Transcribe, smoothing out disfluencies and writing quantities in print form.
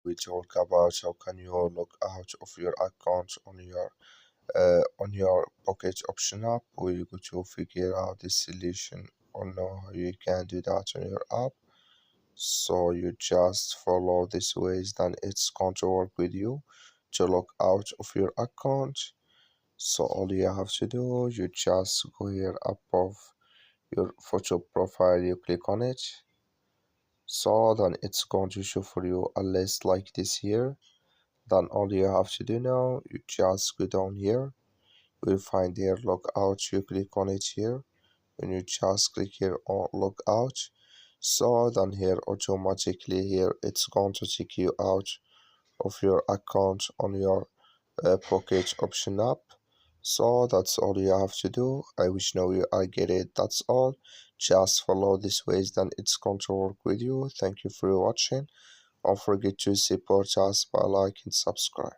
we talk about how can you log out of your account on your Pocket Option app. We're going to figure out the solution on how you can do that on your app. So you just follow these ways, then it's going to work with you to log out of your account. So all you have to do, you just go here above your photo profile, you click on it. So then it's going to show for you a list like this here. Then all you have to do now, you just go down here. You'll find here log out. You click on it here. When you just click here on log out, so then here automatically here it's going to take you out of your account on your Pocket Option app. So that's all you have to do. I wish now you I get it. That's all. Just follow these ways, then it's going to work with you. Thank you for watching. Don't forget to support us by like and subscribe.